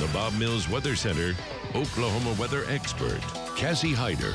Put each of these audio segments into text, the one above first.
the Bob Mills Weather Center, Oklahoma weather expert, Cassie Heiter.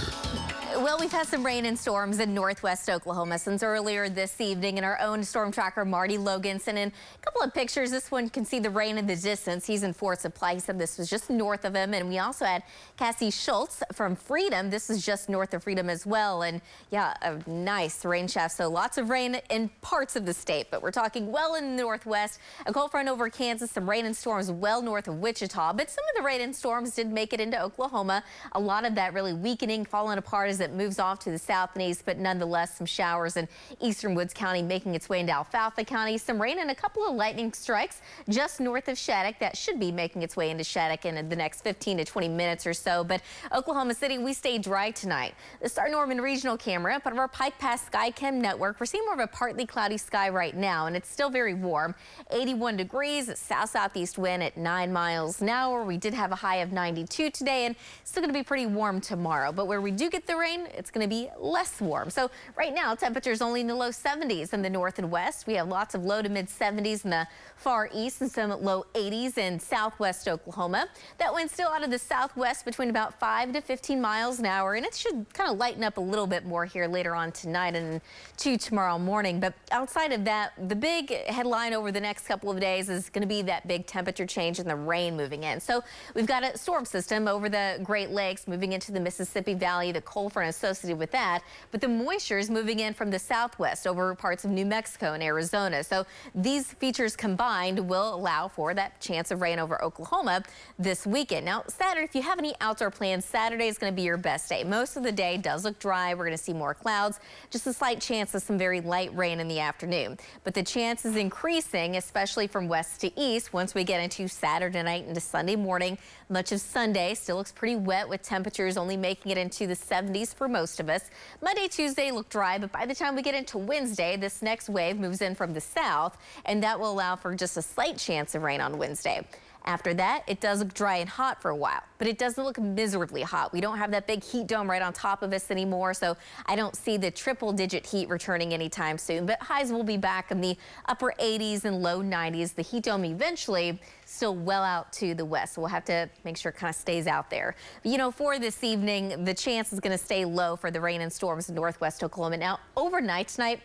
Well, we've had some rain and storms in northwest Oklahoma since earlier this evening, and our own storm tracker, Marty Logan, sent in a couple of pictures. This one can see the rain in the distance. He's in Fort Supply. He said this was just north of him. And we also had Cassie Schultz from Freedom. This is just north of Freedom as well. And yeah, a nice rain shaft. So lots of rain in parts of the state, but we're talking well in the northwest. A cold front over Kansas, some rain and storms well north of Wichita. But some of the rain and storms did make it into Oklahoma. A lot of that really weakening, falling apart as it moves off to the south and east, but nonetheless some showers in eastern Woods County making its way into Alfalfa County. Some rain and a couple of lightning strikes just north of Shattuck. That should be making its way into Shattuck in the next 15 to 20 minutes or so. But Oklahoma City, we stay dry tonight. The Star Norman regional camera, part of our Pike Pass SkyCam network. We're seeing more of a partly cloudy sky right now, and it's still very warm. 81 degrees, south-southeast wind at 9 miles an hour. We did have a high of 92 today, and it's still going to be pretty warm tomorrow. But where we do get the rain, it's going to be less warm. So right now, temperatures only in the low 70s in the north and west. We have lots of low to mid 70s in the far east and some low 80s in southwest Oklahoma. That wind still out of the southwest between about 5 to 15 miles an hour, and it should kind of lighten up a little bit more here later on tonight and to tomorrow morning. But outside of that, the big headline over the next couple of days is going to be that big temperature change and the rain moving in. So we've got a storm system over the Great Lakes moving into the Mississippi Valley, the cold front associated with that, but the moisture is moving in from the southwest over parts of New Mexico and Arizona. So these features combined will allow for that chance of rain over Oklahoma this weekend. Now, Saturday, if you have any outdoor plans, Saturday is going to be your best day. Most of the day does look dry. We're going to see more clouds, just a slight chance of some very light rain in the afternoon. But the chance is increasing, especially from west to east, once we get into Saturday night into Sunday morning. Much of Sunday still looks pretty wet with temperatures only making it into the 70s for most of us. Monday, Tuesday look dry, but by the time we get into Wednesday, this next wave moves in from the south, and that will allow for just a slight chance of rain on Wednesday. After that, it does look dry and hot for a while, but it doesn't look miserably hot. We don't have that big heat dome right on top of us anymore, so I don't see the triple-digit heat returning anytime soon. But highs will be back in the upper 80s and low 90s. The heat dome eventually still well out to the west, so we'll have to make sure it kind of stays out there. But, you know, for this evening, the chance is going to stay low for the rain and storms in northwest Oklahoma. Now, overnight tonight,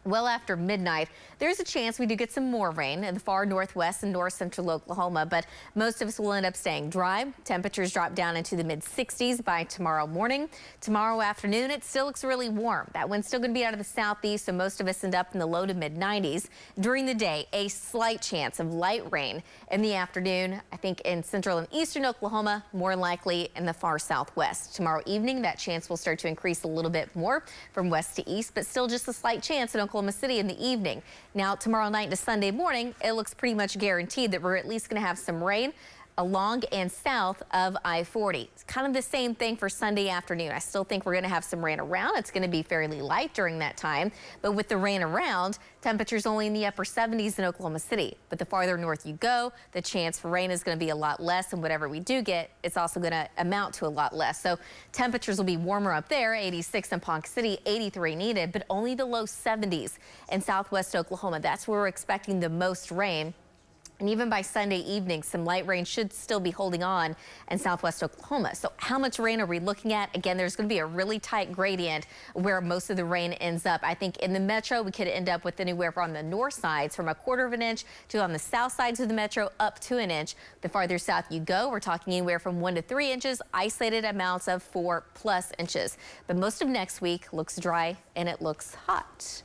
well after midnight, there's a chance we do get some more rain in the far northwest and north central Oklahoma, but most of us will end up staying dry. Temperatures drop down into the mid 60s by tomorrow morning. Tomorrow afternoon, it still looks really warm. That wind's still going to be out of the southeast, so most of us end up in the low to mid 90s. During the day, a slight chance of light rain. In the afternoon, I think in central and eastern Oklahoma, more likely in the far southwest. Tomorrow evening, that chance will start to increase a little bit more from west to east, but still just a slight chance in Oklahoma City in the evening. Now, tomorrow night to Sunday morning, it looks pretty much guaranteed that we're at least going to have some rain along and south of I-40. It's kind of the same thing for Sunday afternoon. I still think we're going to have some rain around. It's going to be fairly light during that time, but with the rain around, temperatures only in the upper 70s in Oklahoma City. But the farther north you go, the chance for rain is going to be a lot less, and whatever we do get, it's also going to amount to a lot less. So temperatures will be warmer up there, 86 in Ponca City, 83 needed, but only the low 70s in southwest Oklahoma. That's where we're expecting the most rain. And even by Sunday evening, some light rain should still be holding on in southwest Oklahoma. So how much rain are we looking at? Again, there's going to be a really tight gradient where most of the rain ends up. I think in the metro, we could end up with anywhere from the north sides from 1/4 of an inch to on the south sides of the metro up to an inch. The farther south you go, we're talking anywhere from 1 to 3 inches, isolated amounts of 4+ inches. But most of next week looks dry and it looks hot.